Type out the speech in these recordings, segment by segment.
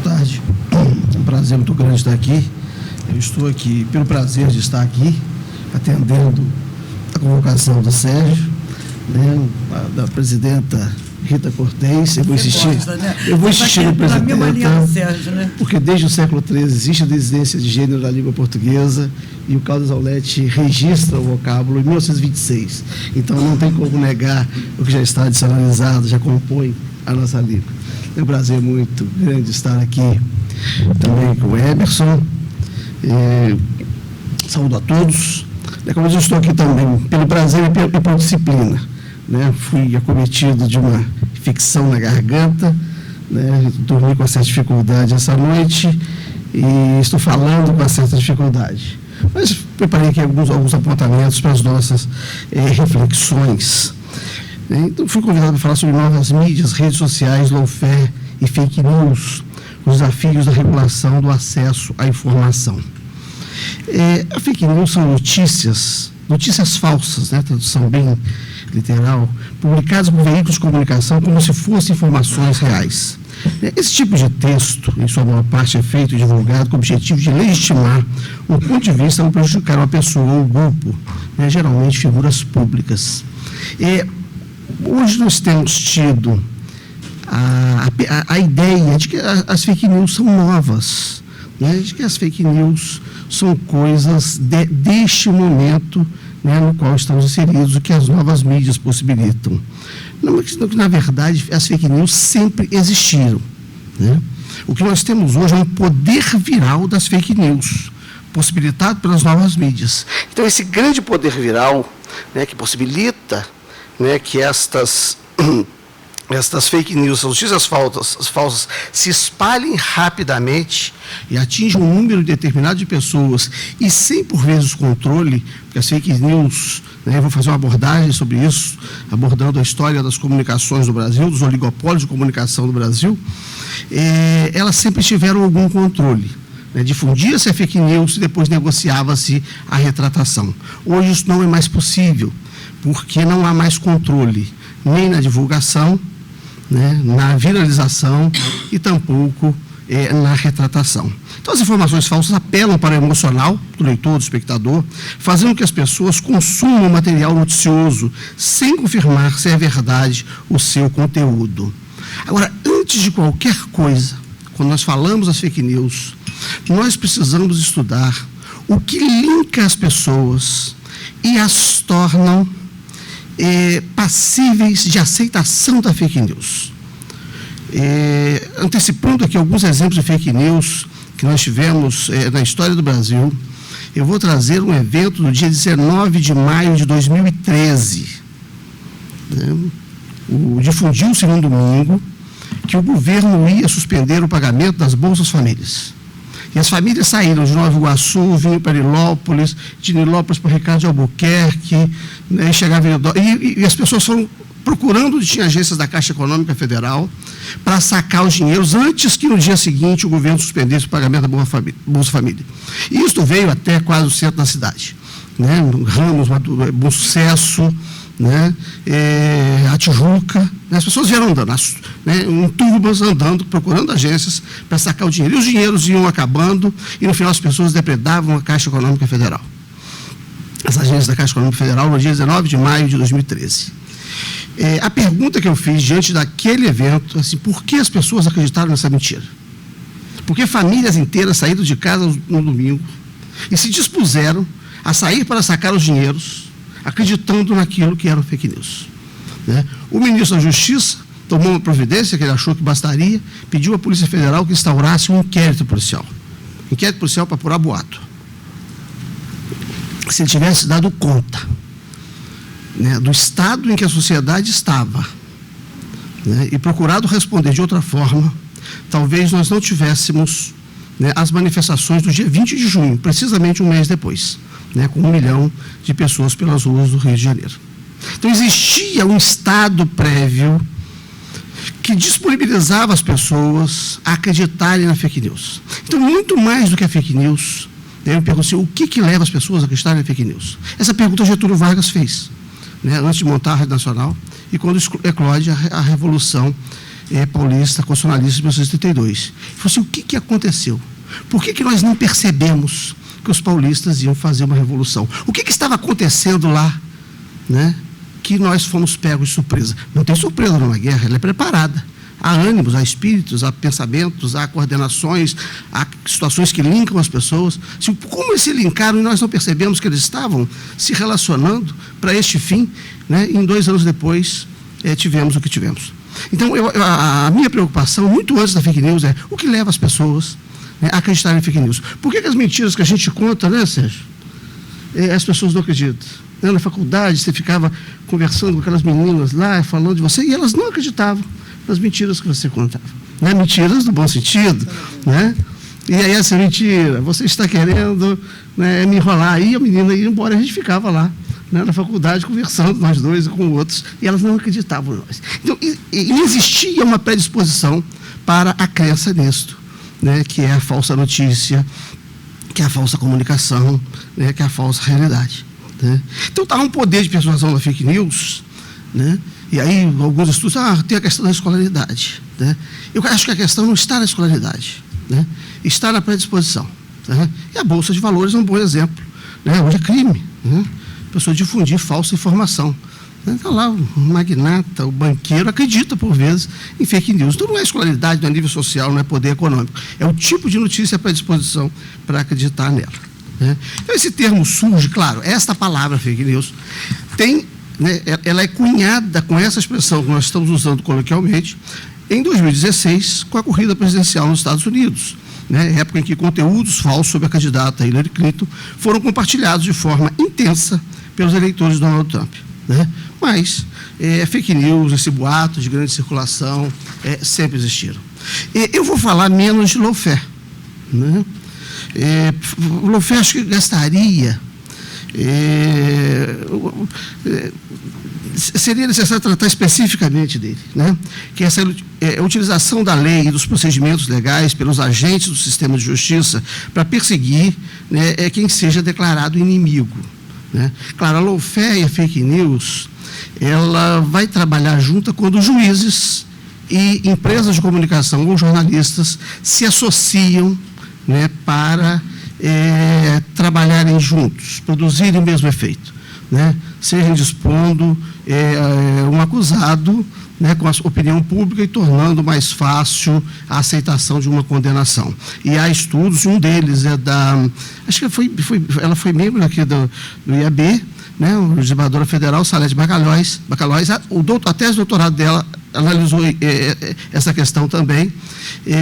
tarde. É um prazer muito grande estar aqui. Eu estou aqui pelo prazer de estar aqui, atendendo a convocação do Sérgio, né, da presidenta Rita Cortez. Eu vou insistir, no presidente, Sérgio, né? porque desde o século XIII existe a desidência de gênero da língua portuguesa e o Caldas Aulete registra o vocábulo em 1926. Então não tem como negar o que já está adicionalizado, já compõe a nossa língua. É um prazer muito grande estar aqui também com o Emerson. Saúdo a todos. Como eu estou aqui também pelo prazer e por disciplina. Né? Fui acometido de uma infecção na garganta, né? Dormi com certa dificuldade essa noite e estou falando com certa dificuldade. Mas preparei aqui alguns apontamentos para as nossas reflexões. Então, fui convidado para falar sobre novas mídias, redes sociais, lawfare e fake news, os desafios da regulação do acesso à informação. A fake news são notícias falsas, né, tradução bem literal, publicadas por veículos de comunicação como se fossem informações reais. Esse tipo de texto, em sua maior parte, é feito e divulgado com o objetivo de legitimar um ponto de vista ou prejudicar uma pessoa ou um grupo, né, geralmente figuras públicas. Hoje nós temos tido a ideia de que as fake news são novas, né, de que as fake news são coisas deste momento, né, no qual estamos inseridos, o que as novas mídias possibilitam. Na verdade, as fake news sempre existiram. Né? O que nós temos hoje é um poder viral das fake news, possibilitado pelas novas mídias. Então, esse grande poder viral, né, que possibilita, né, que estas fake news, notícias falsas, se espalhem rapidamente e atinjam um número determinado de pessoas e sem, por vezes, controle, porque as fake news, né, eu vou fazer uma abordagem sobre isso, abordando a história das comunicações do Brasil, dos oligopólios de comunicação do Brasil, elas sempre tiveram algum controle. Né, difundia-se a fake news e depois negociava-se a retratação. Hoje isso não é mais possível, porque não há mais controle, nem na divulgação, né, na viralização e tampouco na retratação. Então, as informações falsas apelam para o emocional do leitor, do espectador, fazendo com que as pessoas consumam material noticioso sem confirmar se é verdade o seu conteúdo. Agora, antes de qualquer coisa, quando nós falamos das fake news, nós precisamos estudar o que linka as pessoas e as tornam passíveis de aceitação da fake news. Antecipando aqui alguns exemplos de fake news que nós tivemos na história do Brasil, eu vou trazer um evento no dia 19 de maio de 2013. Difundiu-se num domingo que o governo ia suspender o pagamento das Bolsas Famílias. E as famílias saíram de Nova Iguaçu, vinham para Nilópolis, de Nilópolis para Ricardo de Albuquerque, né, e as pessoas foram procurando onde tinha agências da Caixa Econômica Federal para sacar os dinheiros antes que no dia seguinte o governo suspendesse o pagamento da Bolsa Família. E isso veio até quase o centro da cidade. Né, Ramos, Bom Sucesso, né, a Tijuca, né, as pessoas vieram andando, né, em turbas andando, procurando agências para sacar o dinheiro. E os dinheiros iam acabando e, no final, as pessoas depredavam a Caixa Econômica Federal. As agências da Caixa Econômica Federal, no dia 19 de maio de 2013. A pergunta que eu fiz diante daquele evento, assim, por que as pessoas acreditaram nessa mentira? Porque famílias inteiras saíram de casa no domingo e se dispuseram a sair para sacar os dinheiros, acreditando naquilo que era o fake news. Né? O ministro da Justiça tomou uma providência que ele achou que bastaria, pediu à Polícia Federal que instaurasse um inquérito policial. Inquérito policial para apurar boato. Se ele tivesse dado conta, né, do estado em que a sociedade estava, né, e procurado responder de outra forma, talvez nós não tivéssemos, né, as manifestações do dia 20 de junho, precisamente um mês depois, né, com 1 milhão de pessoas pelas ruas do Rio de Janeiro. Então, existia um estado prévio que disponibilizava as pessoas a acreditarem na fake news. Então, muito mais do que a fake news, eu me pergunto assim, o que leva as pessoas a acreditarem na fake news? Essa pergunta Getúlio Vargas fez, né, antes de montar a Rede Nacional, e quando eclode a Revolução Paulista Constitucionalista de 1932. Ele falou assim, o que aconteceu? Por que nós não percebemos que os paulistas iam fazer uma revolução? O que estava acontecendo lá, né, que nós fomos pegos de surpresa? Não tem surpresa numa guerra, ela é preparada. Há ânimos, há espíritos, há pensamentos, há coordenações, há situações que linkam as pessoas. Como eles se linkaram e nós não percebemos que eles estavam se relacionando para este fim, né? E 2 anos depois tivemos o que tivemos. Então, a minha preocupação, muito antes da fake news, é o que leva as pessoas, né, a acreditarem em fake news. Por que as mentiras que a gente conta, né, Sérgio? As pessoas não acreditam. Na faculdade, você ficava conversando com aquelas meninas lá, falando de você, e elas não acreditavam nas mentiras que você contava. Né? Mentiras no bom sentido. Né? E aí, essa mentira, você está querendo, né, me enrolar. Aí a menina ia embora, a gente ficava lá, né, na faculdade, conversando, nós dois e com outros, e elas não acreditavam em nós. Então, existia uma predisposição para a crença nisto, né, que é a falsa notícia, que é a falsa comunicação, né, que é a falsa realidade. Né? Então, estava um poder de persuasão da fake news, né? E aí, alguns estudos, tem a questão da escolaridade. Né? Eu acho que a questão não está na escolaridade, né? Está na predisposição. Né? E a Bolsa de Valores é um bom exemplo. Né? Hoje é crime, né? A pessoa difundir falsa informação. Está lá o magnata, o banqueiro, acredita, por vezes, em fake news. Então, não é escolaridade, não é nível social, não é poder econômico. É o tipo de notícia, a predisposição para acreditar nela. Né? Então, esse termo surge, claro, esta palavra, fake news, tem... Né, ela é cunhada com essa expressão que nós estamos usando coloquialmente em 2016, com a corrida presidencial nos Estados Unidos, né, época em que conteúdos falsos sobre a candidata Hillary Clinton foram compartilhados de forma intensa pelos eleitores de Donald Trump. Né, mas fake news, esse boato de grande circulação, sempre existiram. Eu vou falar menos de lawfare. Né, lawfare acho que gastaria... seria necessário tratar especificamente dele, né? Que essa a utilização da lei e dos procedimentos legais pelos agentes do sistema de justiça para perseguir, né, quem seja declarado inimigo. Né? Claro, a lawfare e a fake news, ela vai trabalhar junto quando juízes e empresas de comunicação ou jornalistas se associam, né, para trabalharem juntos, produzirem o mesmo efeito, né? Sejam dispondo um acusado, né, com a opinião pública e tornando mais fácil a aceitação de uma condenação. E há estudos, um deles é da... Acho que ela foi membro aqui do IAB, né, uma legisladora federal, Salete Bacalhós. A tese de doutorado dela analisou essa questão também,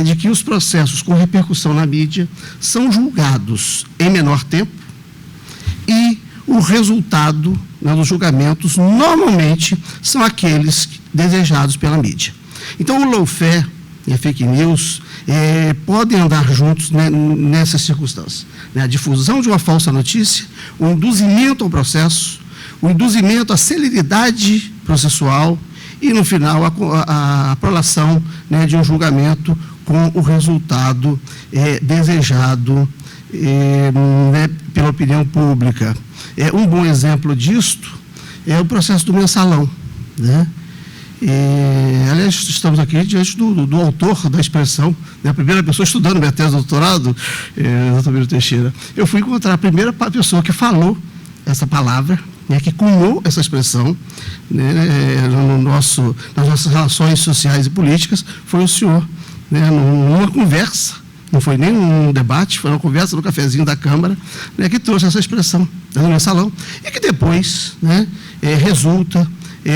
de que os processos com repercussão na mídia são julgados em menor tempo e o resultado, né, dos julgamentos normalmente são aqueles desejados pela mídia. Então, o lawfare e a fake news podem andar juntos, né, nessas circunstâncias. Né, a difusão de uma falsa notícia, o induzimento ao processo, o induzimento à celeridade processual e, no final, a prolação, né, de um julgamento com o resultado desejado né, pela opinião pública. Um bom exemplo disto é o processo do mensalão. Né? Aliás, estamos aqui diante do autor da expressão, né, a primeira pessoa estudando minha tese de doutorado, Dr. Miro Teixeira. Eu fui encontrar a primeira pessoa que falou essa palavra, né, que cunhou essa expressão, né, nas nossas relações sociais e políticas, foi o senhor, né, numa conversa, não foi nem um debate, foi uma conversa no cafezinho da Câmara, né, que trouxe essa expressão, né, no mensalão, e que depois, né, resulta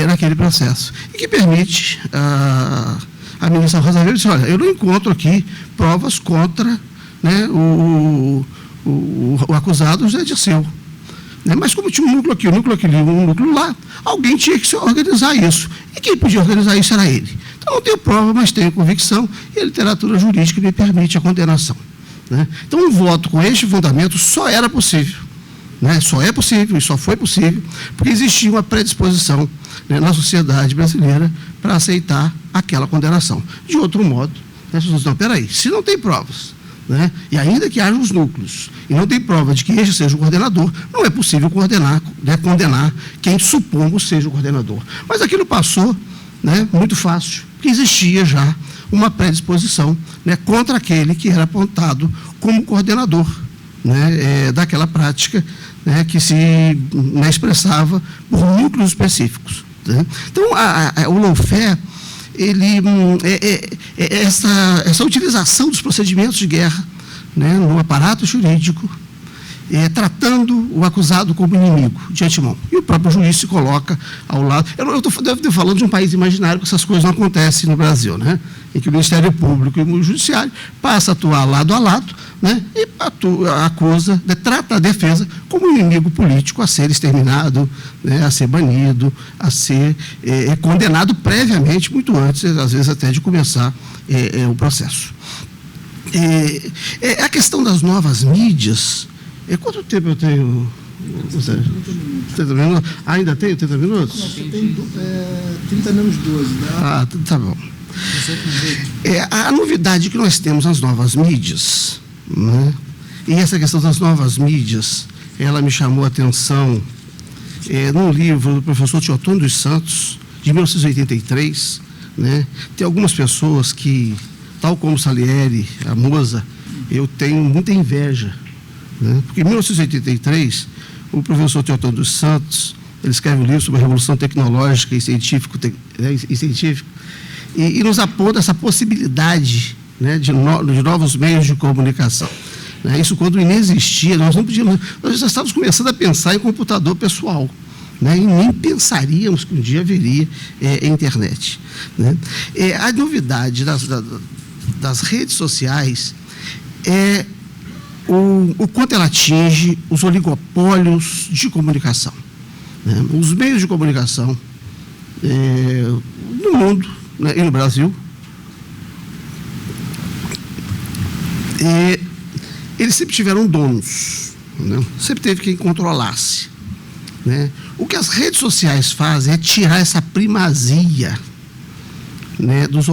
naquele processo, e que permite a ministra Rosa Weber dizer, olha, eu não encontro aqui provas contra, né, o acusado José Dirceu. Né? Mas como tinha um núcleo aqui, um núcleo aqui, um núcleo lá, alguém tinha que organizar isso. E quem podia organizar isso era ele. Então, não tenho prova, mas tenho convicção, e a literatura jurídica me permite a condenação. Né? Então, um voto com este fundamento só era possível. Né? Só é possível, e só foi possível, porque existia uma predisposição, né, na sociedade brasileira para aceitar aquela condenação. De outro modo, né, as pessoas, não, peraí, se não tem provas, né, e ainda que haja os núcleos, e não tem prova de que este seja o coordenador, não é possível condenar quem supomos seja o coordenador. Mas aquilo passou, né, muito fácil, porque existia já uma predisposição, né, contra aquele que era apontado como coordenador, né, daquela prática, né, que se, né, expressava por núcleos específicos, né? Então, o lawfare, ele essa utilização dos procedimentos de guerra, né, no aparato jurídico, tratando o acusado como inimigo de antemão. E o próprio juiz se coloca ao lado. Eu estou falando de um país imaginário que essas coisas não acontecem no Brasil, né? Em que o Ministério Público e o Judiciário passa a atuar lado a lado, né? E acusa, trata a defesa como um inimigo político a ser exterminado, né? A ser banido, a ser condenado previamente, muito antes, às vezes até de começar o processo. A questão das novas mídias. Quanto tempo eu tenho? 30 minutos? Ainda tenho 30 minutos? Não, você tem 30 menos 12, né? Ah, tá bom. A novidade que nós temos nas novas mídias, né? E essa questão das novas mídias, ela me chamou a atenção num livro do professor Teotônio dos Santos, de 1983, né? Tem algumas pessoas que, tal como Salieri, a Moza, eu tenho muita inveja, né? Porque em 1983, o professor Teotônio dos Santos, ele escreve um livro sobre a revolução tecnológica e científica, e nos aponta essa possibilidade, né, de novos meios de comunicação, né? Isso quando inexistia, nós já estávamos começando a pensar em computador pessoal, né? E nem pensaríamos que um dia haveria a internet, né? A novidade das redes sociais é o quanto ela atinge os oligopólios de comunicação, né? Os meios de comunicação no mundo, né, e no Brasil, eles sempre tiveram donos, né? Sempre teve quem controlasse, né? O que as redes sociais fazem é tirar essa primazia, né, dos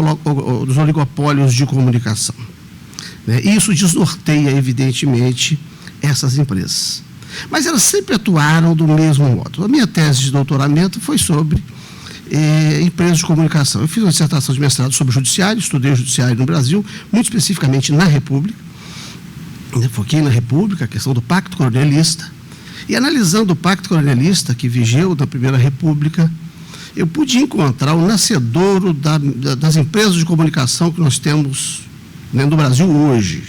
oligopólios de comunicação, né? Isso desnorteia, evidentemente, essas empresas. Mas elas sempre atuaram do mesmo modo. A minha tese de doutoramento foi sobre empresas de comunicação. Eu fiz uma dissertação de mestrado sobre o judiciário, estudei o judiciário no Brasil, muito especificamente na República, foquei na República, a questão do Pacto Coronelista, e analisando o Pacto Coronelista, que vigeu da Primeira República, eu pude encontrar o nascedouro das empresas de comunicação que nós temos, né, no Brasil hoje,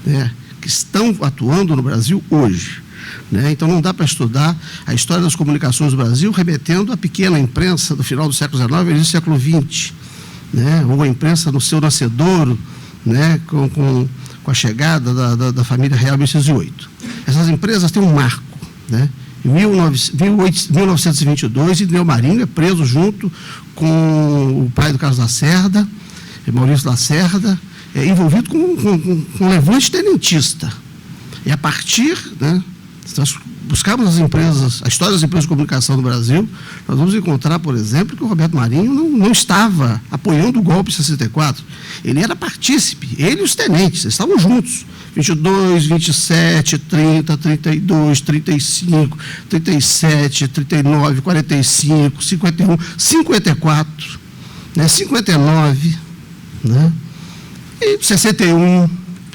né, que estão atuando no Brasil hoje, né? Então não dá para estudar a história das comunicações do Brasil remetendo à pequena imprensa do final do século XIX e do século XX, né? Ou a imprensa no seu nascedouro, né, com a chegada da família real em 1808. Essas empresas têm um marco, né? Em 1922, Idneu Marinho é preso junto com o pai do Carlos Lacerda, Maurício Lacerda, envolvido com um levante tenentista. E a partir, né, se nós buscarmos as empresas, a história das empresas de comunicação no Brasil, nós vamos encontrar, por exemplo, que o Roberto Marinho não estava apoiando o golpe de 64. Ele era partícipe, ele e os tenentes, eles estavam juntos. 22, 27, 30, 32, 35, 37, 39, 45, 51, 54, né, 59, né, e 61,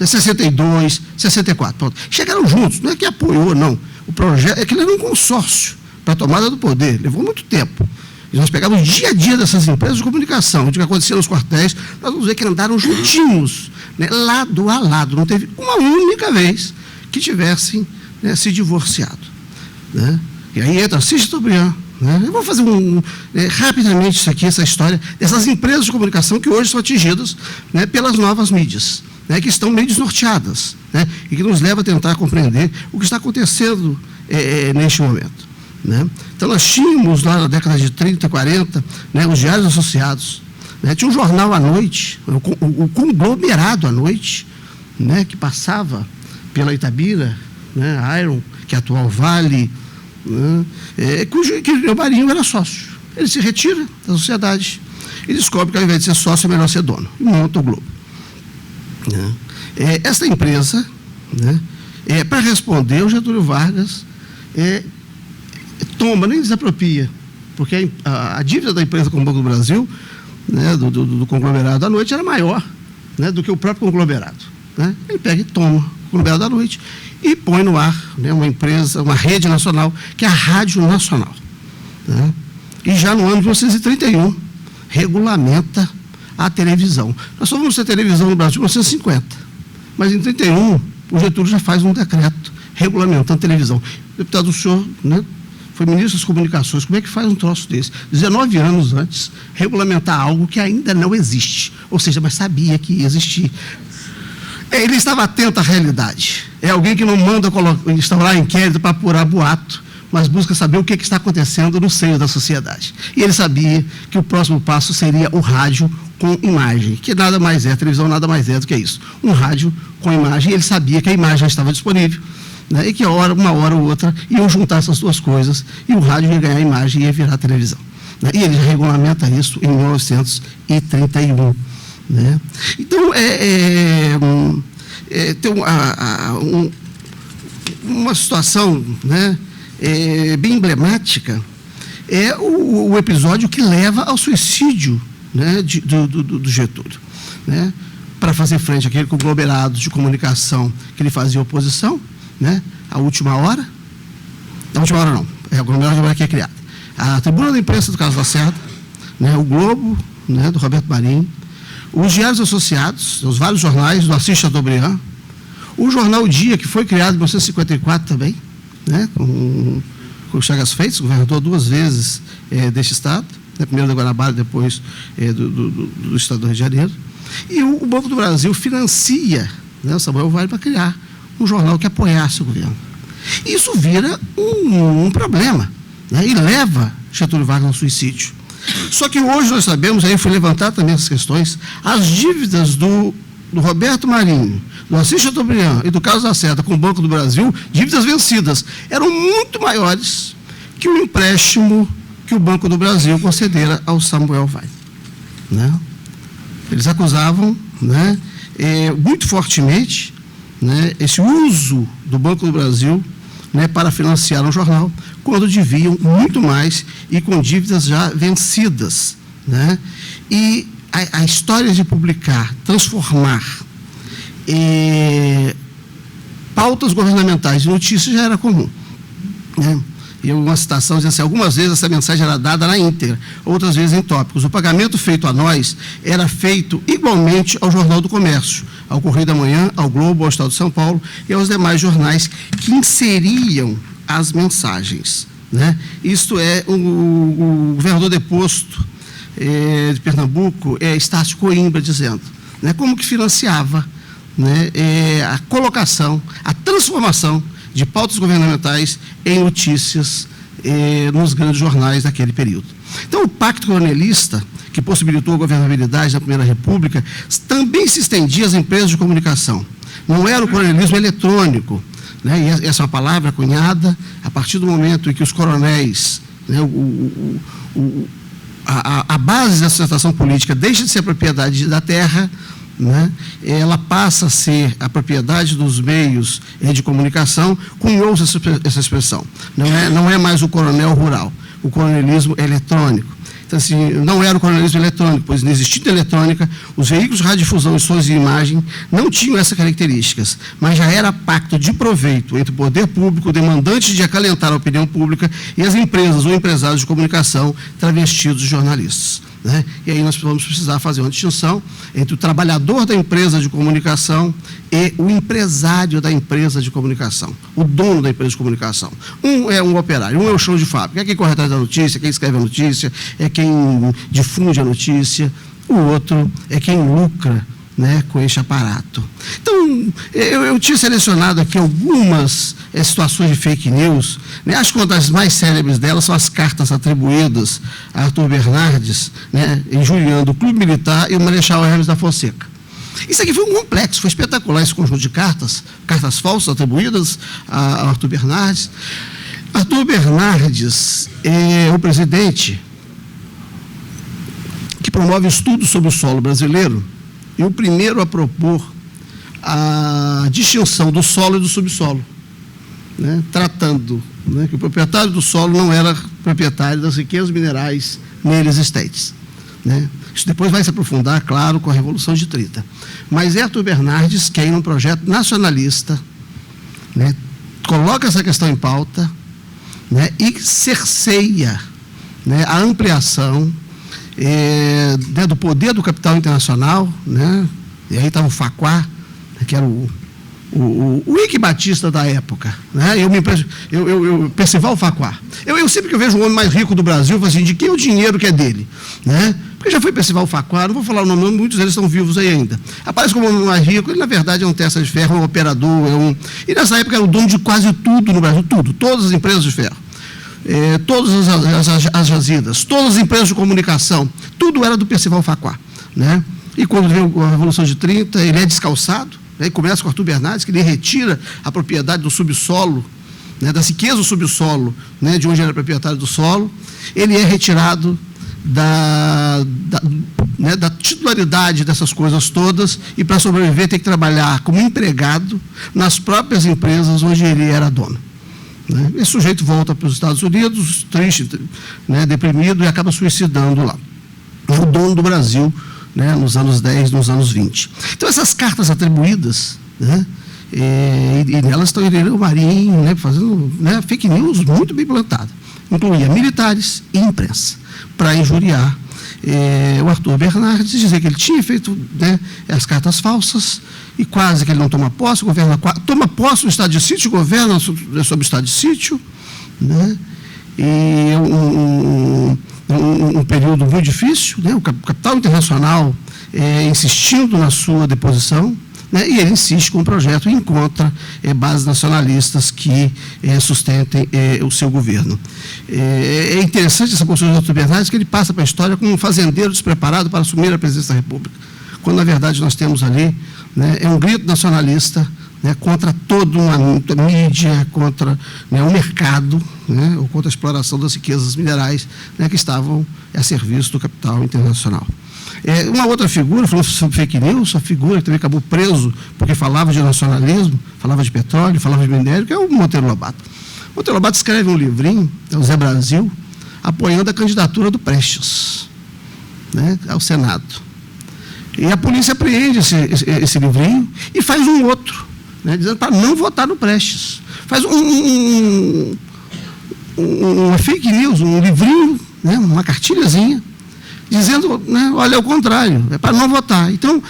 62, 64. Pronto. Chegaram juntos, não é que apoiou, não. O projeto é que ele era um consórcio para a tomada do poder, levou muito tempo. E nós pegamos o dia a dia dessas empresas de comunicação, o que acontecia nos quartéis, nós vamos ver que andaram juntinhos, né, lado a lado. Não teve uma única vez que tivessem, né, se divorciado, né? E aí entra Cid Chateaubriand, né? Eu vou fazer rapidamente isso aqui, essa história dessas empresas de comunicação que hoje são atingidas, né, pelas novas mídias, né, que estão meio desnorteadas, né, e que nos leva a tentar compreender o que está acontecendo neste momento, né? Então, nós tínhamos lá na década de 30, 40, né, os diários associados, né, tinha um jornal à noite, o conglomerado à noite, né, que passava pela Itabira, né, Iron, que é a atual Vale, né, cujo o Marinho era sócio. Ele se retira da sociedade e descobre que, ao invés de ser sócio, é melhor ser dono, e monta o Globo. Né. Essa empresa, né, para responder, o Getúlio Vargas toma, nem desapropria, porque a dívida da empresa com o Banco do Brasil, né, do conglomerado à noite era maior, né, do que o próprio conglomerado. Né? Ele pega e toma o conglomerado à noite e põe no ar, né, uma empresa, uma rede nacional, que é a Rádio Nacional. Né? E já no ano de 1931, regulamenta a televisão. Nós só vamos ter televisão no Brasil em 1950, mas em 1931 o Getúlio já faz um decreto regulamentando a televisão. Deputado, o senhor, né, foi ministro das Comunicações, como é que faz um troço desse? 19 anos antes, regulamentar algo que ainda não existe, ou seja, mas sabia que ia existir. Ele estava atento à realidade. É alguém que não manda instaurar inquérito para apurar boato, mas busca saber o que está acontecendo no seio da sociedade. E ele sabia que o próximo passo seria o rádio com imagem, que nada mais é, a televisão nada mais é do que isso. Um rádio com imagem, ele sabia que a imagem já estava disponível, né, e que uma hora ou outra iam juntar essas duas coisas e o rádio ia ganhar a imagem e ia virar televisão. Né? E ele regulamenta isso em 1931. Né? Então, tem uma situação, né, bem emblemática, é o episódio que leva ao suicídio, né, do Getúlio. Né? Para fazer frente àquele conglomerado de comunicação que ele fazia oposição, né, a última hora não, o conglomerado que é criado. A Tribuna da Imprensa do Carlos Lacerda, né, o Globo, né, do Roberto Marinho, os diários associados, os vários jornais do Assis Chateaubriand, o jornal Dia, que foi criado em 1954 também, né, com o Chagas Freitas, governador 2 vezes deste estado, né, primeiro da Guanabara, depois do estado do Rio de Janeiro. E o Banco do Brasil financia, né, o Samuel Vale para criar um jornal que apoiasse o governo. Isso vira um problema, né, e leva Getúlio Vargas ao suicídio. Só que hoje nós sabemos, aí foi levantar também essas questões, as dívidas do Roberto Marinho, do Assis Chateaubriand e do Carlos Lacerda com o Banco do Brasil, dívidas vencidas, eram muito maiores que o empréstimo que o Banco do Brasil concedera ao Samuel Vale. Né? Eles acusavam, né, muito fortemente, né, esse uso do Banco do Brasil, né, para financiar um jornal, quando deviam muito mais e com dívidas já vencidas. Né? E a história de publicar, transformar pautas governamentais de notícias já era comum. Né? E uma citação diz assim: algumas vezes essa mensagem era dada na íntegra, outras vezes em tópicos. O pagamento feito a nós era feito igualmente ao Jornal do Comércio, ao Correio da Manhã, ao Globo, ao Estado de São Paulo e aos demais jornais que inseriam as mensagens. Né? Isto é, o governador deposto de Pernambuco, Estácio Coimbra, dizendo, né, como que financiava, né, a colocação, a transformação de pautas governamentais em notícias nos grandes jornais daquele período. Então, o Pacto Coronelista, que possibilitou a governabilidade da Primeira República, também se estendia às empresas de comunicação. Não era o coronelismo eletrônico, né, e essa é uma palavra cunhada a partir do momento em que os coronéis, né, a base da sustentação política deixa de ser a propriedade da terra, né, ela passa a ser a propriedade dos meios de comunicação, cunhou-se essa expressão. Não é mais o coronel rural, o coronelismo é eletrônico. Então, assim, não era o coronelismo eletrônico, pois não existindo eletrônica, os veículos de radiodifusão e sons de imagem não tinham essas características, mas já era pacto de proveito entre o poder público, demandante de acalentar a opinião pública, e as empresas ou empresários de comunicação travestidos de jornalistas. Né? E aí nós vamos precisar fazer uma distinção entre o trabalhador da empresa de comunicação e o empresário da empresa de comunicação, o dono da empresa de comunicação. Um é um operário, um é o chão de fábrica, é quem corre atrás da notícia, quem escreve a notícia, é quem difunde a notícia, o outro é quem lucra, né, com este aparato. Então, eu tinha selecionado aqui algumas situações de fake news, né? Acho que uma das mais célebres delas são as cartas atribuídas a Arthur Bernardes, né, injuriando o Clube Militar e o Marechal Hermes da Fonseca. Isso aqui foi um complexo, foi espetacular esse conjunto de cartas falsas atribuídas a Arthur Bernardes. Arthur Bernardes é o presidente que promove estudos sobre o solo brasileiro e o primeiro a propor a distinção do solo e do subsolo, né, tratando, né, que o proprietário do solo não era proprietário das riquezas minerais nele existentes. Né. Isso depois vai se aprofundar, claro, com a Revolução de 30. Mas Arthur Bernardes quer ir num projeto nacionalista, né, coloca essa questão em pauta, né, e cerceia, né, a ampliação né, do poder do capital internacional, né, e aí estava o Facquá, que era o Ike Batista da época, né? Percival Facquá. Eu sempre que eu vejo um homem mais rico do Brasil, eu falo assim, de quem é o dinheiro que é dele? Né? Porque já foi Percival Facquá, não vou falar o nome, muitos deles estão vivos aí ainda. Aparece como um homem mais rico, ele na verdade é um testa de ferro, é um operador, e nessa época era o dono de quase tudo no Brasil, tudo, todas as empresas de ferro. Todas as jazidas, todas as empresas de comunicação, tudo era do Percival Facquá, né? E quando vem a Revolução de 30, ele é descalçado. Aí começa com Arthur Bernardes, que ele retira a propriedade do subsolo, né, da riqueza do subsolo, né, de onde ele era proprietário do solo. Ele é retirado da titularidade dessas coisas todas e, para sobreviver, tem que trabalhar como empregado nas próprias empresas onde ele era dono. Né? Esse sujeito volta para os Estados Unidos, triste, né, deprimido, e acaba suicidando lá. É o dono do Brasil, né, nos anos 10, nos anos 20. Então, essas cartas atribuídas, né, e nelas estão Irineu Marinho, né, fazendo, né, fake news muito bem plantada. Incluía militares e imprensa, para injuriar o Arthur Bernardes, dizer que ele tinha feito, né, as cartas falsas, e quase que ele não toma posse, toma posse do estado de sítio, governa sobre o estado de sítio, né, e um período muito difícil, né? O capital internacional insistindo na sua deposição, né? E ele insiste com um projeto e encontra bases nacionalistas que sustentem o seu governo. É interessante essa construção de Arthur Bernardes, que ele passa para a história como um fazendeiro despreparado para assumir a presidência da República, quando, na verdade, nós temos ali, né, um grito nacionalista, né, contra toda uma mídia, contra, né, o mercado, né, ou contra a exploração das riquezas minerais, né, que estavam a serviço do capital internacional. Uma outra figura, falou sobre fake news, a figura que também acabou preso porque falava de nacionalismo, falava de petróleo, falava de minério, que é o Monteiro Lobato. O Monteiro Lobato escreve um livrinho, o Zé Brasil, apoiando a candidatura do Prestes, né, ao Senado. E a polícia apreende esse livrinho e faz um outro, né, dizendo para não votar no Prestes. Faz uma fake news, um livrinho, né, uma cartilhazinha, dizendo, né, olha, é o contrário, é para não votar. Então,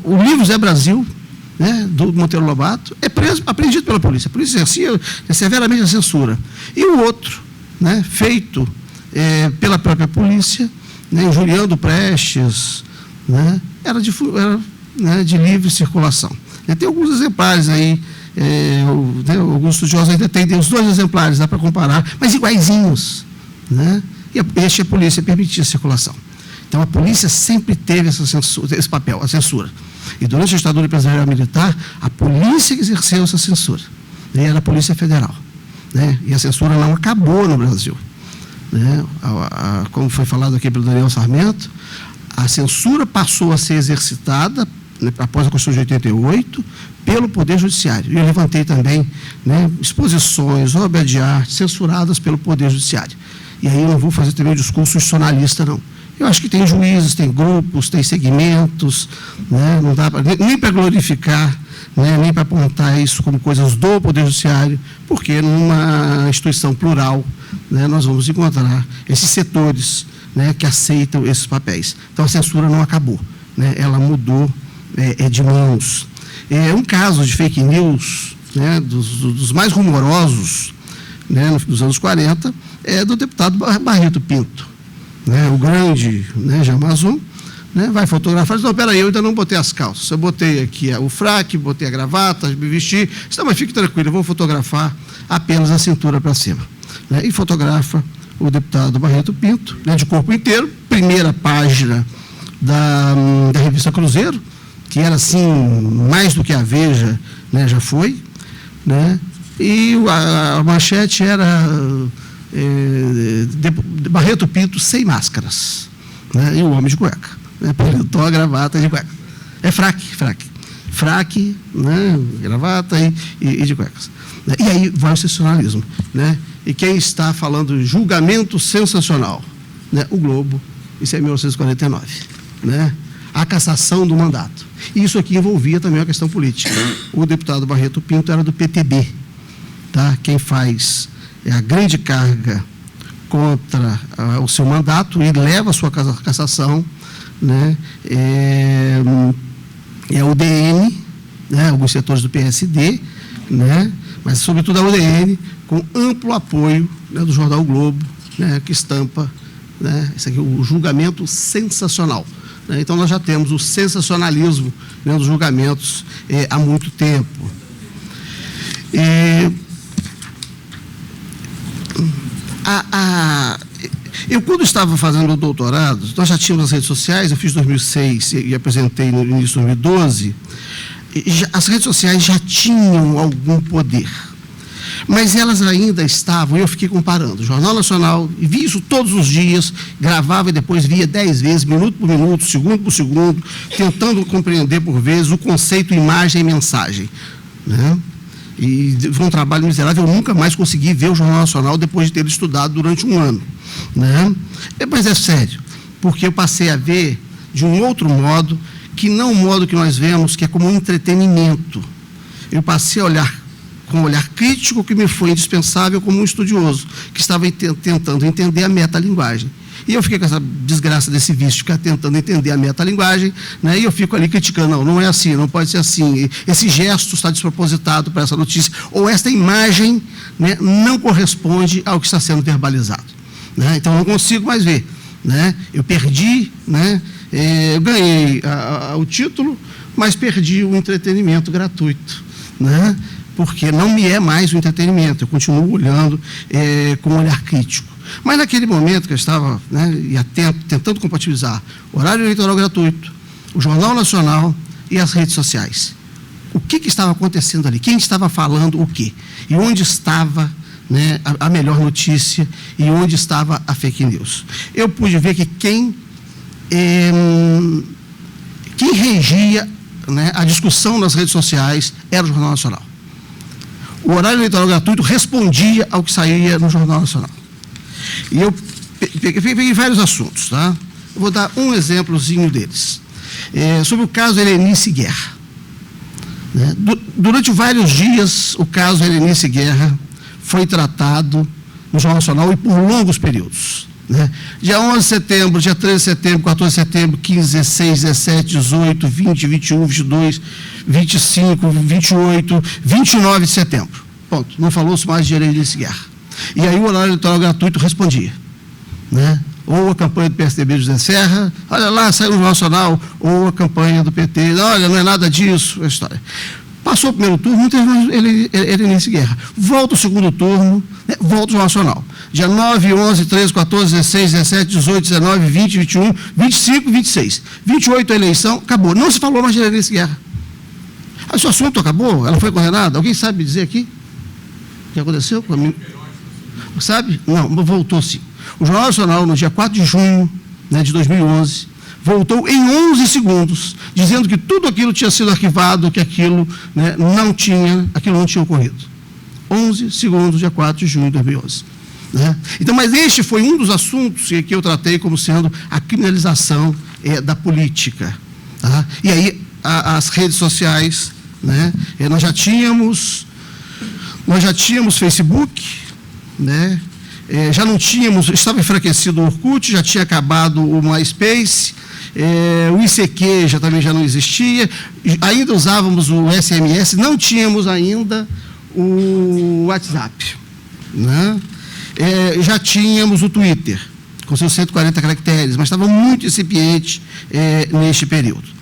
o livro Zé Brasil, né, do Monteiro Lobato, é apreendido pela polícia. A polícia exercia severamente a censura. E o outro, né, feito pela própria polícia, né, injuriando Prestes, né, era de livre circulação. Tem alguns exemplares aí, alguns estudiosos ainda têm os dois exemplares, dá para comparar, mas iguaizinhos, né? E a polícia permitia a circulação. Então, a polícia sempre teve esse papel, a censura. E durante a ditadura empresarial militar, a polícia exerceu essa censura. E era a Polícia Federal, né? E a censura não acabou no Brasil, né? Como foi falado aqui pelo Daniel Sarmento, a censura passou a ser exercitada, né, após a Constituição de 88, pelo Poder Judiciário. E eu levantei também, né, exposições, obras de arte censuradas pelo Poder Judiciário. E aí eu não vou fazer também um discurso institucionalista, não. Eu acho que tem juízes, tem grupos, tem segmentos, né, não dá nem para glorificar, né, nem para apontar isso como coisas do Poder Judiciário, porque numa instituição plural, né, nós vamos encontrar esses setores, né, que aceitam esses papéis. Então, a censura não acabou, né, ela mudou de mãos. Um caso de fake news, né, dos mais rumorosos, né, dos anos 40, é do deputado Barreto Pinto, né, o grande, né, Jamazon, né, vai fotografar, diz, não, peraí, eu ainda não botei as calças, eu botei aqui o fraque, botei a gravata, me vesti, mas fique tranquilo, eu vou fotografar apenas a cintura para cima. Né, e fotografa o deputado Barreto Pinto, né, de corpo inteiro, primeira página da revista Cruzeiro, que era assim, mais do que a Veja, né, já foi, né, e a manchete era Barreto Pinto sem máscaras, né, e o homem de cueca, né, paletó, gravata de cueca. É fraque, né, gravata e de cuecas. E aí vai o sensacionalismo, né, e quem está falando julgamento sensacional, né, o Globo, Isso é 1949, né? A cassação do mandato. Isso aqui envolvia também a questão política. O deputado Barreto Pinto era do PTB, tá? Quem faz a grande carga contra o seu mandato e leva a sua cassação, né? É a UDN, né? Alguns setores do PSD, né? Mas, sobretudo, a UDN, com amplo apoio, né, do Jornal o Globo, né, que estampa, né, esse aqui, o julgamento sensacional. Né? Então, nós já temos o sensacionalismo, né, dos julgamentos há muito tempo. Eu, quando estava fazendo o doutorado, nós já tínhamos as redes sociais, eu fiz em 2006 e apresentei no início de 2012, as redes sociais já tinham algum poder, mas elas ainda estavam, eu fiquei comparando, o Jornal Nacional, e vi isso todos os dias, gravava e depois via 10 vezes, minuto por minuto, segundo por segundo, tentando compreender por vezes o conceito imagem e mensagem, né? E foi um trabalho miserável, eu nunca mais consegui ver o Jornal Nacional depois de ter estudado durante um ano, né? Mas é sério, porque eu passei a ver de um outro modo, que não o modo que nós vemos, que é como um entretenimento. Eu passei a olhar com um olhar crítico, que me foi indispensável como um estudioso, que estava tentando entender a metalinguagem. E eu fiquei com essa desgraça desse vício, ficar tentando entender a metalinguagem, né? E eu fico ali criticando, não é assim, não pode ser assim, esse gesto está despropositado para essa notícia, ou esta imagem, né, não corresponde ao que está sendo verbalizado, né? Então, eu não consigo mais ver, né? Eu perdi, né? Eu ganhei o título, mas perdi o entretenimento gratuito, né? Porque não me é mais o entretenimento, eu continuo olhando com um olhar crítico. Mas naquele momento que eu estava, né, e atento, tentando compatibilizar o horário eleitoral gratuito, o Jornal Nacional e as redes sociais, o que estava acontecendo ali? Quem estava falando o quê? E onde estava, né, a melhor notícia e onde estava a fake news? Eu pude ver que quem regia, né, a discussão nas redes sociais era o Jornal Nacional. O horário eleitoral gratuito respondia ao que saía no Jornal Nacional. E eu peguei vários assuntos, tá? Eu vou dar um exemplozinho deles. Sobre o caso Helenice Guerra. Né? Durante vários dias, o caso Helenice Guerra foi tratado no Jornal Nacional e por longos períodos. Né? Dia 11 de setembro, dia 13 de setembro, 14 de setembro, 15, 16, 17, 18, 20, 21, 22, 25, 28, 29 de setembro. Ponto. Não falou-se mais de Helenice Guerra. E aí o horário eleitoral gratuito respondia, né? Ou a campanha do PSDB de José Serra, olha lá, saiu no Jornal Nacional, ou a campanha do PT, olha, não é nada disso, a história. Passou o primeiro turno, não teve mais Helenice Guerra. Volta o segundo turno, né? Volta o Jornal Nacional. Dia 9, 11, 13, 14, 16, 17, 18, 19, 20, 21, 25, 26. 28 a eleição, acabou. Não se falou mais de Helenice Guerra. Esse assunto acabou? Ela foi condenada? Alguém sabe dizer aqui? O que aconteceu com a mim? Sabe? Não, voltou sim. O Jornal Nacional, no dia 4 de junho, né, de 2011, voltou em 11 segundos, dizendo que tudo aquilo tinha sido arquivado, que aquilo, né, não tinha ocorrido. 11 segundos, dia 4 de junho de 2011. Né? Então, mas este foi um dos assuntos que eu tratei como sendo a criminalização da política. Tá? E aí, as redes sociais, né, nós já tínhamos Facebook, né? Já não tínhamos, estava enfraquecido o Orkut, já tinha acabado o MySpace, o ICQ também já não existia, ainda usávamos o SMS, não tínhamos ainda o WhatsApp, né? Já tínhamos o Twitter, com seus 140 caracteres, mas estava muito incipiente neste período.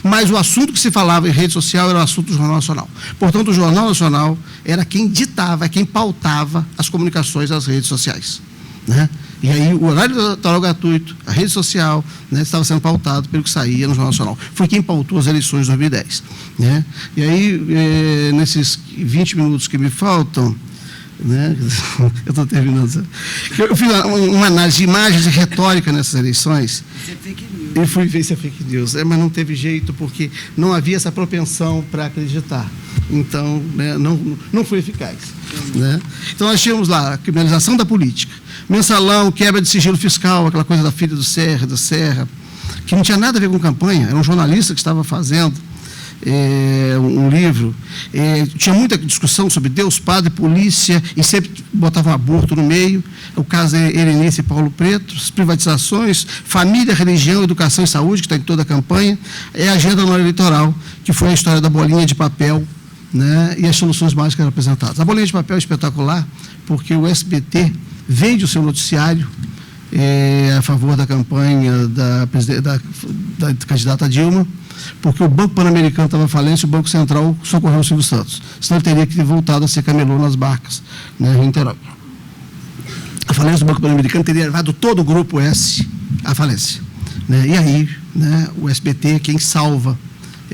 Mas o assunto que se falava em rede social era o assunto do Jornal Nacional. Portanto, o Jornal Nacional era quem ditava, quem pautava as comunicações das redes sociais. Né? E aí o horário eleitoral gratuito, a rede social, né, estava sendo pautado pelo que saía no Jornal Nacional. Foi quem pautou as eleições de 2010. Né? E aí, nesses 20 minutos que me faltam, né, eu estou terminando. Eu fiz uma análise de imagens e retórica nessas eleições. Isso é fake news. Eu fui ver se é fake news, mas não teve jeito, porque não havia essa propensão para acreditar. Então, né, não foi eficaz. Né? Então, nós tínhamos lá a criminalização da política, Mensalão, quebra de sigilo fiscal, aquela coisa da filha do Serra, que não tinha nada a ver com campanha, era um jornalista que estava fazendo um livro. Tinha muita discussão sobre Deus, padre, polícia, e sempre botava um aborto no meio. O caso é Erenice e Paulo Preto, as privatizações, família, religião, educação e saúde, que está em toda a campanha, a agenda anual eleitoral, que foi a história da bolinha de papel, né, e as soluções mágicas apresentadas. A bolinha de papel é espetacular, porque o SBT vende o seu noticiário a favor da campanha da candidata Dilma, porque o Banco Pan-Americano estava falência e o Banco Central socorreu o Silvio Santos. Senão ele teria que ter voltado a ser camelô nas barcas, né, em Niterói. A falência do Banco Pan-Americano teria levado todo o Grupo S à falência, né? E aí, né, o SBT é quem salva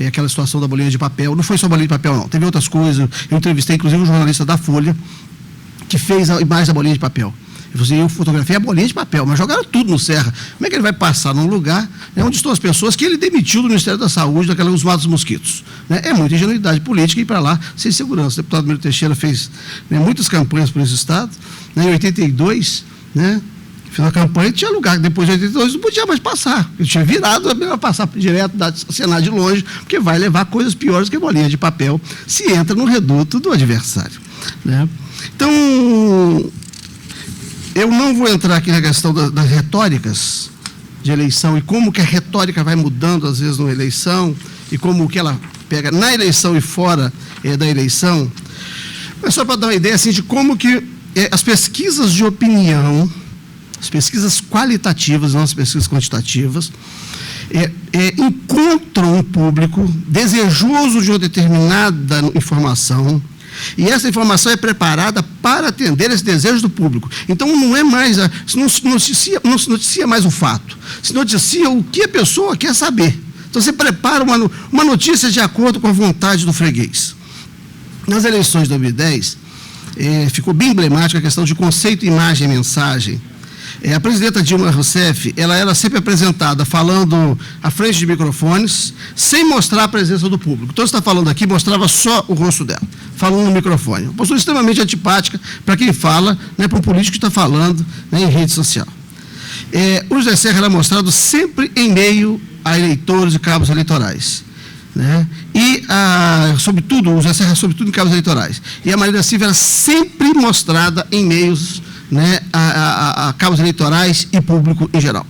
aquela situação da bolinha de papel. Não foi só bolinha de papel, não. Teve outras coisas. Eu entrevistei, inclusive, um jornalista da Folha, que fez a imagem da bolinha de papel. Ele falou assim, eu fotografei a bolinha de papel, mas jogaram tudo no Serra. Como é que ele vai passar num lugar, né, onde estão as pessoas que ele demitiu do Ministério da Saúde, daqueles matos mosquitos? Né? É muita ingenuidade política ir para lá sem segurança. O deputado Miro Teixeira fez, né, muitas campanhas por esse estado. Né, em 82, né, fez uma campanha e tinha lugar. Depois de 82 não podia mais passar. Ele tinha virado, é melhor passar direto, acenar de longe, porque vai levar coisas piores que bolinha de papel se entra no reduto do adversário. Né? Então, eu não vou entrar aqui na questão das retóricas de eleição e como que a retórica vai mudando, às vezes, numa eleição, e como que ela pega na eleição e fora da eleição, mas só para dar uma ideia assim, de como que as pesquisas de opinião, as pesquisas qualitativas, não as pesquisas quantitativas, encontram um público desejoso de uma determinada informação, e essa informação é preparada para atender esse desejo do público. Então, não é mais, não se noticia mais o fato, se noticia o que a pessoa quer saber. Então, você prepara uma notícia de acordo com a vontade do freguês. Nas eleições de 2010, ficou bem emblemática a questão de conceito, imagem e mensagem. A presidenta Dilma Rousseff, ela era sempre apresentada falando à frente de microfones, sem mostrar a presença do público. Então, você está falando aqui, mostrava só o rosto dela, falando no microfone. Uma postura extremamente antipática para quem fala, né, para um político que está falando, né, em rede social. O José Serra era mostrado sempre em meio a eleitores e cabos eleitorais. Né? E, sobretudo, o José Serra, sobretudo, em cabos eleitorais. E a Marina Silva era sempre mostrada em meios, né, a cabos eleitorais e público em geral.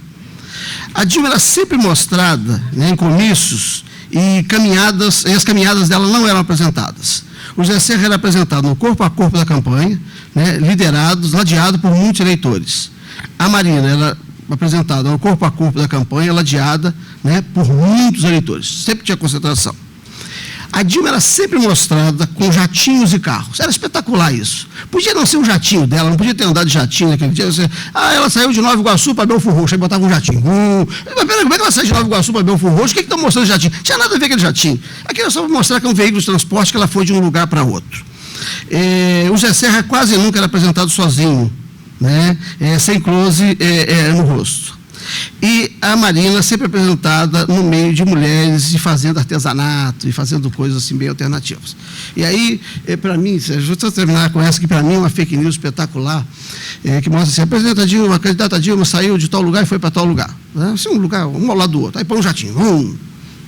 A Dilma era sempre mostrada, né, em comícios e caminhadas, e as caminhadas dela não eram apresentadas. O José Serra era apresentado no corpo a corpo da campanha, né, ladeado por muitos eleitores. A Marina era apresentada no corpo a corpo da campanha, ladeada, né, por muitos eleitores. Sempre tinha concentração. A Dilma era sempre mostrada com jatinhos e carros. Era espetacular isso. Podia não ser um jatinho dela, não podia ter andado de jatinho naquele dia. Ela saiu de Nova Iguaçu para Belford Roxo, aí botava um jatinho. Mas peraí, como é que ela saiu de Nova Iguaçu para Belford Roxo? O que estão mostrando jatinho? Não tinha nada a ver com aquele jatinho. Aquilo é só para mostrar que é um veículo de transporte que ela foi de um lugar para outro. O José Serra quase nunca era apresentado sozinho, né? Sem close no rosto. E a Marina sempre apresentada no meio de mulheres e fazendo artesanato e fazendo coisas assim bem alternativas. E aí, para mim, Sérgio, vou terminar com essa, que para mim é uma fake news espetacular, que mostra assim, a presidenta Dilma, a candidata Dilma saiu de tal lugar e foi para tal lugar. Né? Assim, um lugar, um ao lado do outro. Aí põe um jatinho.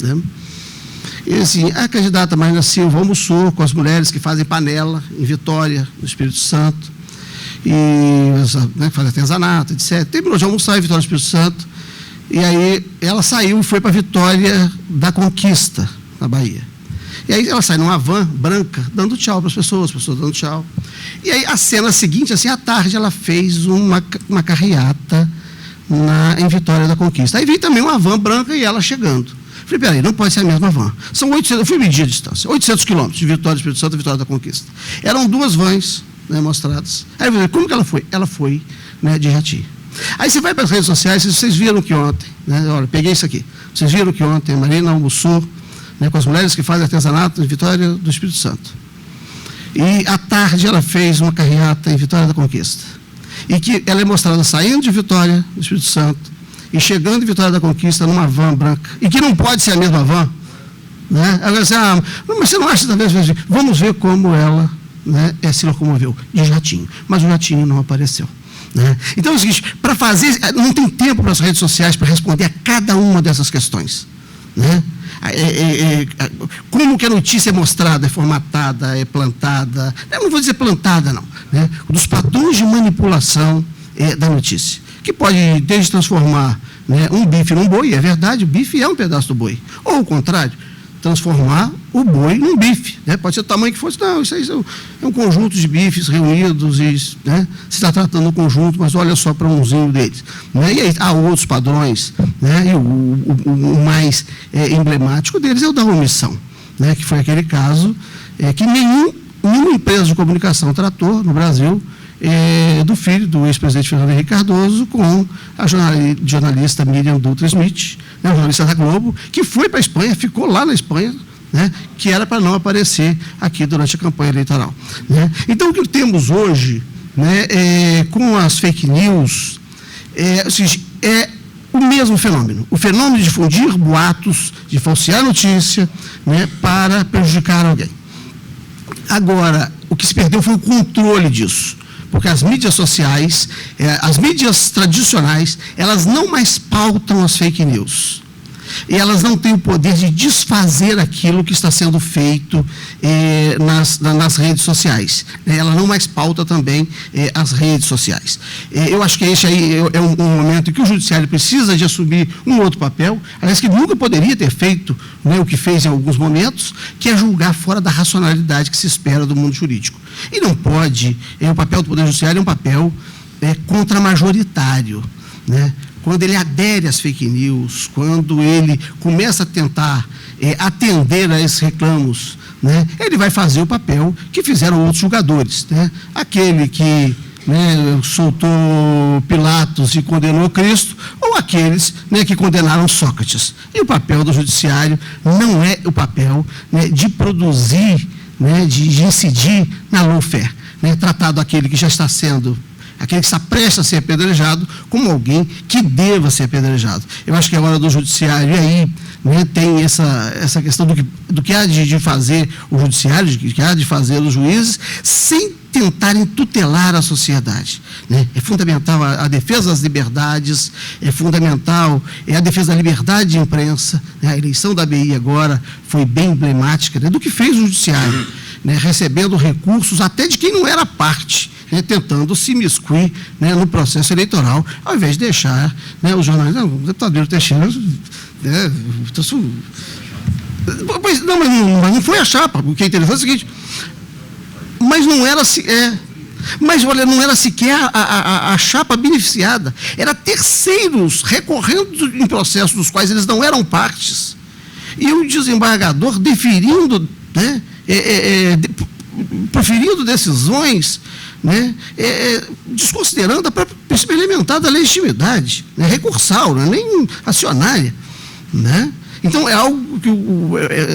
Né? E assim, a candidata Marina Silva almoçou com as mulheres que fazem panela em Vitória, no Espírito Santo, e, né, faz artesanato, etc. Terminou de almoçar em Vitória do Espírito Santo, e aí ela saiu e foi para Vitória da Conquista, na Bahia. E aí ela sai numa van branca, dando tchau para as pessoas dando tchau. E aí a cena seguinte, assim, à tarde, ela fez uma carreata em Vitória da Conquista. Aí veio também uma van branca e ela chegando. Falei, peraí, não pode ser a mesma van. São 800, eu fui medir a distância, 800 quilômetros de Vitória do Espírito Santo a Vitória da Conquista. Eram duas vans, né, mostradas. Aí eu falei, como que ela foi? Ela foi, né, de jatinho. Aí você vai para as redes sociais, vocês viram que ontem, né, olha, peguei isso aqui, vocês viram que ontem a Marina almoçou, né, com as mulheres que fazem artesanato em Vitória do Espírito Santo. E à tarde ela fez uma carreata em Vitória da Conquista. E que ela é mostrada saindo de Vitória do Espírito Santo e chegando em Vitória da Conquista numa van branca. E que não pode ser a mesma van. Né? Agora, assim, mas você não acha talvez? Vamos ver como ela, né, se locomoveu de jatinho. Mas o jatinho não apareceu. Né? Então é o seguinte, para fazer, não tem tempo para as redes sociais para responder a cada uma dessas questões. Né? Como que a notícia é mostrada, é formatada, é plantada, eu não vou dizer plantada não, né? Dos padrões de manipulação da notícia, que pode desde transformar, né, um bife num boi, é verdade, o bife é um pedaço do boi, ou o contrário, transformar o boi num bife, né? Pode ser o tamanho que fosse, não, isso aí é um conjunto de bifes reunidos, e, né, se está tratando de um conjunto, mas olha só para umzinho deles. Né? E aí há outros padrões, né? E o mais emblemático deles é o da omissão, né? Que foi aquele caso que nenhuma empresa de comunicação tratou no Brasil, do filho do ex-presidente Fernando Henrique Cardoso com a jornalista Miriam Dutra Smith, né, jornalista da Globo, que foi para a Espanha, ficou lá na Espanha, né, que era para não aparecer aqui durante a campanha eleitoral. Né. Então, o que temos hoje, né, com as fake news é o mesmo fenômeno. O fenômeno de difundir boatos, de falsear notícia, né, para prejudicar alguém. Agora, o que se perdeu foi o controle disso. Porque as mídias sociais, as mídias tradicionais, elas não mais pautam as fake news. E elas não têm o poder de desfazer aquilo que está sendo feito nas redes sociais. Ela não mais pauta também as redes sociais. Eu acho que esse aí é um momento em que o judiciário precisa de assumir um outro papel, aliás, que nunca poderia ter feito, né, o que fez em alguns momentos, que é julgar fora da racionalidade que se espera do mundo jurídico. E não pode, o papel do Poder Judiciário é um papel contramajoritário, né? Quando ele adere às fake news, quando ele começa a tentar atender a esses reclamos, né, ele vai fazer o papel que fizeram outros julgadores. Né? Aquele que, né, soltou Pilatos e condenou Cristo, ou aqueles, né, que condenaram Sócrates. E o papel do judiciário não é o papel, né, de produzir, né, de incidir na lawfare, né, tratado aquele que já está sendo, aquele que está prestes a ser apedrejado, como alguém que deva ser apedrejado. Eu acho que é hora do judiciário, e aí, né, tem essa questão do que há de fazer o judiciário, do que há de fazer os juízes, sem tentarem tutelar a sociedade. Né? É fundamental a defesa das liberdades, é fundamental a defesa da liberdade de imprensa. Né? A eleição da ABI agora foi bem emblemática, né, do que fez o judiciário, né, recebendo recursos até de quem não era parte, né, tentando se imiscuir, né, no processo eleitoral, ao invés de deixar, né, os jornalistas, o deputado Teixeira, né, mas não foi a chapa. O que é interessante é o seguinte, mas não era mas olha, não era sequer a chapa beneficiada, era terceiros recorrendo em processos dos quais eles não eram partes, e o desembargador deferindo, né, proferindo decisões, né, desconsiderando a própria elementar da legitimidade, né, recursal, não é nem acionária. Né? Então, é algo que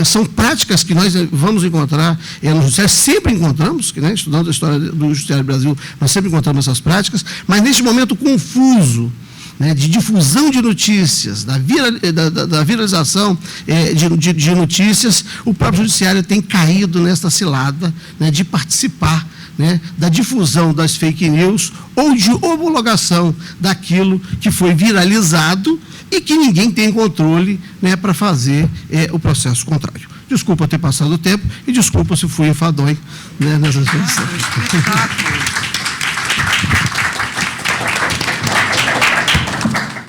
são práticas que nós vamos encontrar no Judiciário, sempre encontramos, né, estudando a história do Judiciário do Brasil, nós sempre encontramos essas práticas, mas neste momento confuso, né, de difusão de notícias, da viralização de notícias, o próprio Judiciário tem caído nesta cilada, né, de participar, né, da difusão das fake news ou de homologação daquilo que foi viralizado e que ninguém tem controle, né, para fazer o processo contrário. Desculpa ter passado o tempo e desculpa se fui enfadonho, né, nessas coisas.